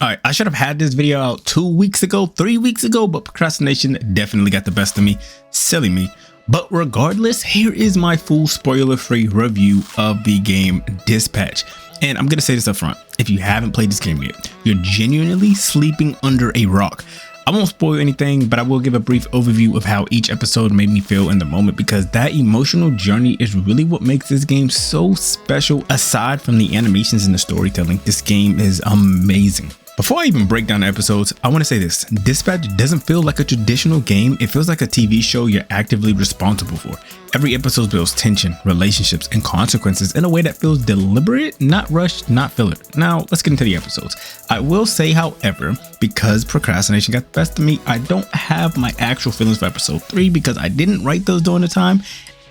All right, I should have had this video out 2 weeks ago, 3 weeks ago, but procrastination definitely got the best of me. Silly me. But regardless, here is my full spoiler-free review of the game Dispatch. And I'm going to say this up front. If you haven't played this game yet, you're genuinely sleeping under a rock. I won't spoil anything, but I will give a brief overview of how each episode made me feel in the moment, because that emotional journey is really what makes this game so special. Aside from the animations and the storytelling, this game is amazing. Before I even break down the episodes, I want to say this. Dispatch doesn't feel like a traditional game. It feels like a TV show you're actively responsible for. Every episode builds tension, relationships, and consequences in a way that feels deliberate, not rushed, not filler. Now, let's get into the episodes. I will say, however, because procrastination got the best of me, I don't have my actual feelings for episode 3 because I didn't write those during the time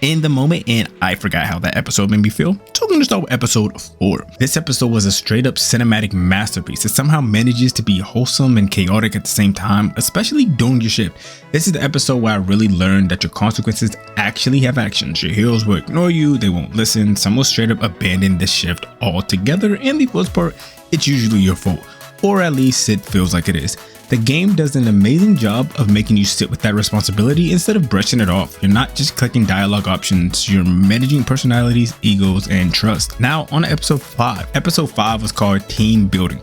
in the moment, and I forgot how that episode made me feel. So I'm gonna start with episode 4. This episode was a straight up cinematic masterpiece. It somehow manages to be wholesome and chaotic at the same time, especially during your shift. This is the episode where I really learned that your consequences actually have actions. Your heroes will ignore you, they won't listen, some will straight up abandon the shift altogether, and the worst part, it's usually your fault. Or at least it feels like it is. The game does an amazing job of making you sit with that responsibility instead of brushing it off. You're not just clicking dialogue options, you're managing personalities, egos, and trust. Now on to episode 5. Episode 5 was called Team Building.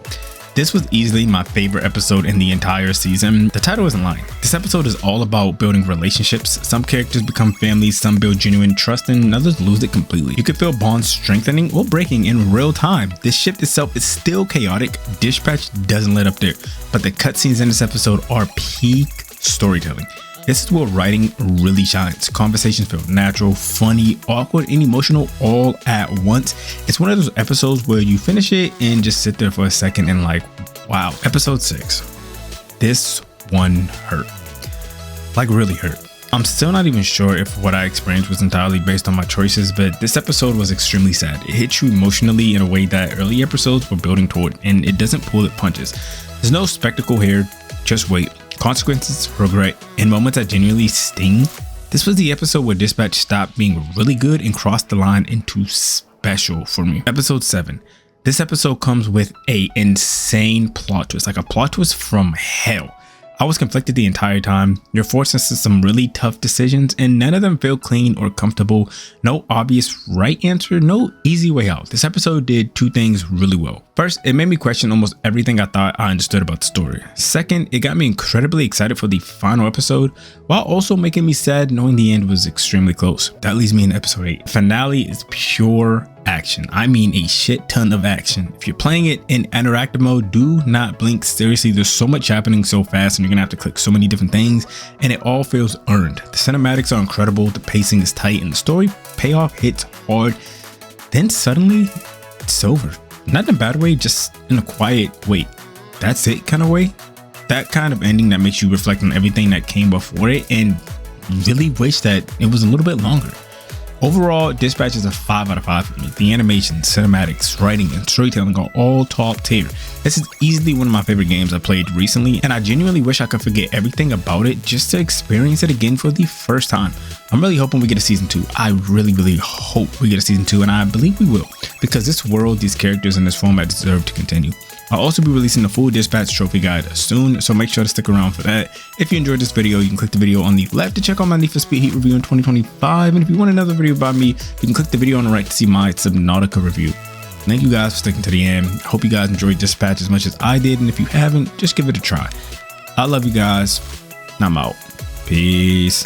This was easily my favorite episode in the entire season. The title isn't lying. This episode is all about building relationships. Some characters become families, some build genuine trust, and others lose it completely. You can feel bonds strengthening or breaking in real time. This shift itself is still chaotic. Dispatch doesn't let up there, but the cutscenes in this episode are peak storytelling. This is where writing really shines. Conversations feel natural, funny, awkward, and emotional all at once. It's one of those episodes where you finish it and just sit there for a second and like, wow. Episode 6. This one hurt. Like really hurt. I'm still not even sure if what I experienced was entirely based on my choices, but this episode was extremely sad. It hits you emotionally in a way that early episodes were building toward, and it doesn't pull its punches. There's no spectacle here, just wait. Consequences, regret, and moments that genuinely sting. This was the episode where Dispatch stopped being really good and crossed the line into special for me. Episode 7. This episode comes with an insane plot twist, like a plot twist from hell. I was conflicted the entire time. You're forced into some really tough decisions and none of them feel clean or comfortable. No obvious right answer, no easy way out. This episode did 2 things really well. First, it made me question almost everything I thought I understood about the story. Second, it got me incredibly excited for the final episode, while also making me sad knowing the end was extremely close. That leads me in episode 8. Finale is pure action. I mean a shit ton of action. If you're playing it in interactive mode, do not blink. Seriously, there's so much happening so fast and you're gonna have to click so many different things, and it all feels earned. The cinematics are incredible, the pacing is tight, and the story payoff hits hard. Then suddenly it's over. Not in a bad way, just in a quiet wait, that's it kind of way. That kind of ending that makes you reflect on everything that came before it and really wish that it was a little bit longer. Overall, Dispatch is a 5 out of 5 for me. The animation, cinematics, writing, and storytelling are all top tier. This is easily one of my favorite games I played recently, and I genuinely wish I could forget everything about it just to experience it again for the first time. I'm really hoping we get a season 2. I really hope we get a season 2, and I believe we will, because this world, these characters, and this format deserve to continue. I'll also be releasing the full Dispatch trophy guide soon, so make sure to stick around for that. If you enjoyed this video, you can click the video on the left to check out my Need for Speed Heat review in 2025, and if you want another video by me, you can click the video on the right to see my Subnautica review. Thank you guys for sticking to the end. I hope you guys enjoyed Dispatch as much as I did, and if you haven't, just give it a try. I love you guys, and I'm out. Peace.